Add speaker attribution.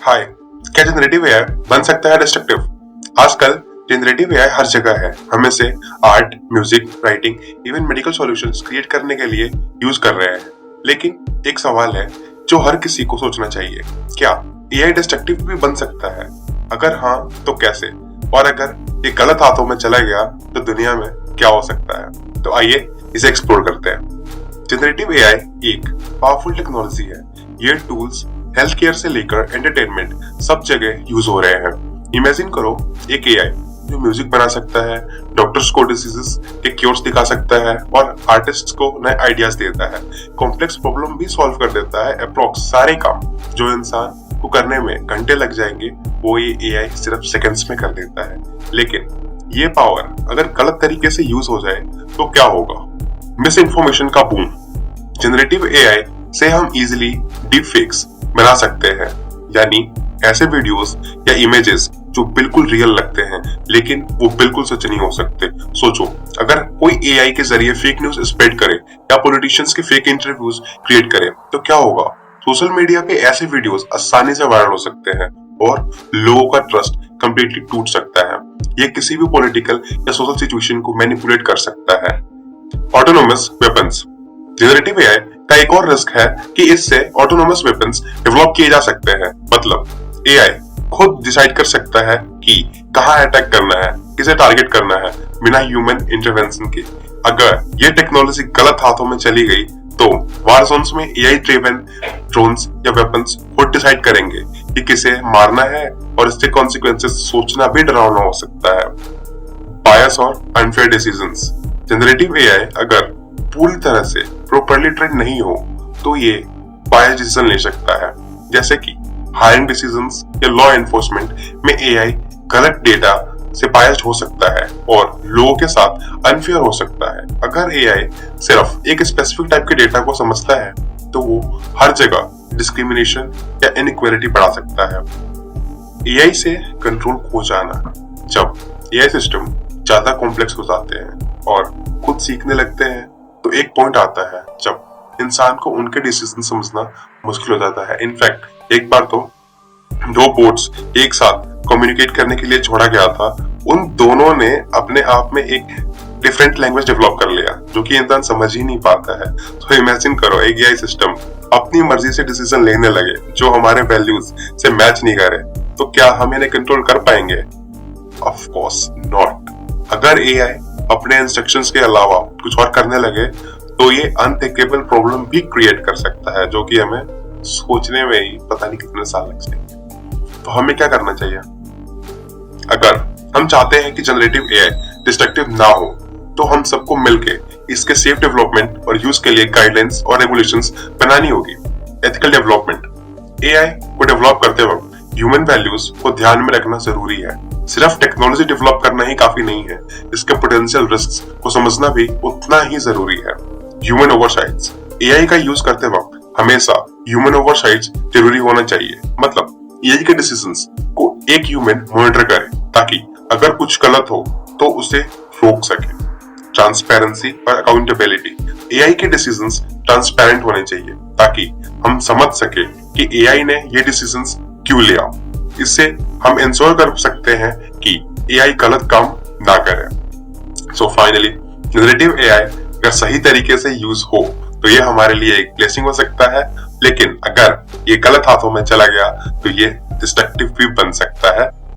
Speaker 1: हाय, क्या generative AI बन सकता है डिस्ट्रक्टिव? आजकल जनरेटिव एआई हर जगह है। हम इसे art, music, writing, even medical solutions create करने के लिए यूज कर रहे हैं। लेकिन एक सवाल है जो हर किसी को सोचना चाहिए, क्या एआई डिस्ट्रक्टिव भी बन सकता है? अगर हाँ, तो कैसे? और अगर ये गलत हाथों में चला गया तो दुनिया में क्या हो सकता है? तो आइए इसे एक्सप्लोर करते हैं। जनरेटिव एआई एक पावरफुल टेक्नोलॉजी है। ये टूल्स हेल्थ केयर से लेकर एंटरटेनमेंट सब जगह यूज हो रहे हैं। इमेजिन करो एक एआई जो म्यूजिक बना सकता है, डॉक्टर्स को डिजीजेस के क्योर्स दिखा सकता है और आर्टिस्ट्स को नए आइडियाज देता है। कॉम्प्लेक्स प्रॉब्लम भी सॉल्व कर देता है। अप्रॉक्स सारे काम जो इंसान को करने में घंटे लग जाएंगे वो ये एआई सिर्फ सेकंड्स में कर देता है। लेकिन ये पावर अगर गलत तरीके से यूज हो जाए तो क्या होगा? मिस इन्फॉर्मेशन का बूम। जनरेटिव एआई से हम इजीली डीप फेक्स बना सकते हैं, यानी ऐसे वीडियोस या इमेजेस जो बिल्कुल रियल लगते हैं लेकिन वो बिल्कुल सच नहीं हो सकते। सोचो, अगर कोई एआई के जरिए फेक न्यूज स्प्रेड करे या पॉलिटिशियंस के फेक इंटरव्यूज क्रिएट करे तो क्या होगा? सोशल मीडिया पे ऐसे वीडियोस आसानी से वायरल हो सकते हैं और लोगों का ट्रस्ट कंप्लीटली टूट सकता है। ये किसी भी पॉलिटिकल या सोशल सिचुएशन को मैनिपुलेट कर सकता है। Autonomous weapons. जनरेटिव एआई का एक और रिस्क है कि इससे ऑटोनोमस वेपन्स डेवलप किए जा सकते हैं। मतलब एआई खुद डिसाइड कर सकता है कि कहां अटैक करना है, किसे टारगेट करना है, बिना ह्यूमन इंटरवेंशन के। अगर ये टेक्नोलॉजी गलत हाथों में चली गई तो वार जोन्स में एआई ड्रिवन ड्रोन्स या वेपन्स खुद डिसाइड करेंगे कि किसे मारना है और इसके कॉन्सिक्वेंसेस सोचना भी डरावना हो सकता है। बायस और अनफेयर डिसीजंस। जनरेटिव एआई अगर पूरी तरह से प्रॉपर्ली ट्रेन नहीं हो तो ये बायस डिसीजन ले सकता है, जैसे कि हायरिंग डिसीजंस या लॉ एनफोर्समेंट में एआई गलत डेटा से बायस्ड हो सकता है और लोगों के साथ अनफेयर हो सकता है। अगर एआई सिर्फ एक स्पेसिफिक टाइप के डेटा को समझता है तो वो हर जगह डिस्क्रिमिनेशन या इनइक्वालिटी बढ़ा सकता है। एआई से कंट्रोल खो जाना। जब एआई सिस्टम ज्यादा कॉम्प्लेक्स हो जाते हैं और खुद सीखने लगते हैं तो एक पॉइंट आता है जब इंसान को उनके डिसीजन समझना मुश्किल हो जाता है। इनफैक्ट एक बार तो दो बोट्स एक साथ कम्युनिकेट करने के लिए छोड़ा गया था। उन दोनों ने अपने आप में एक डिफरेंट लैंग्वेज डेवलप कर लिया जो कि इंसान समझ ही नहीं पाता है। तो इमेजिन करो एक एआई सिस्टम अपनी मर्जी से डिसीजन लेने लगे जो हमारे वैल्यूज से मैच नहीं करे, तो क्या हम इन्हें कंट्रोल कर पाएंगे? Of course not. अगर एआई अपने इंस्ट्रक्शंस के अलावा कुछ और करने लगे तो ये अनथिंकेबल प्रॉब्लम भी क्रिएट कर सकता है जो कि हमें सोचने में ही पता नहीं कितने साल लग जाएंगे। तो हमें क्या करना चाहिए? अगर हम चाहते हैं कि जनरेटिव एआई डिस्ट्रक्टिव ना हो तो हम सबको मिलके इसके सेफ डेवलपमेंट और यूज के लिए गाइडलाइंस और रेगुलेशंस बनानी होगी। Ethical development. एआई को डेवलप करते वक्त ह्यूमन वैल्यूज को ध्यान में रखना जरूरी है। सिर्फ टेक्नोलॉजी डेवलप करना ही काफी नहीं है, इसके पोटेंशियल रिस्क्स को समझना भी उतना ही जरूरी है। Human oversights. एआई का यूज करते वक्त हमेशा ह्यूमन ओवरसाइट्स जरूरी होना चाहिए। मतलब एआई के डिसीजंस को एक ह्यूमन मॉनिटर करे ताकि अगर कुछ गलत हो तो उसे रोक सके। ट्रांसपेरेंसी और अकाउंटेबिलिटी। एआई के डिसीजंस ट्रांसपेरेंट होने चाहिए ताकि हम समझ सके कि एआई ने ये डिसीजंस क्यों लिया। इससे हम इंश्योर कर सकते हैं कि एआई गलत काम ना करे। सो फाइनली, जनरेटिव एआई अगर सही तरीके से यूज हो तो ये हमारे लिए एक ब्लेसिंग हो सकता है, लेकिन अगर ये गलत हाथों में चला गया तो ये डिस्ट्रक्टिव भी बन सकता है।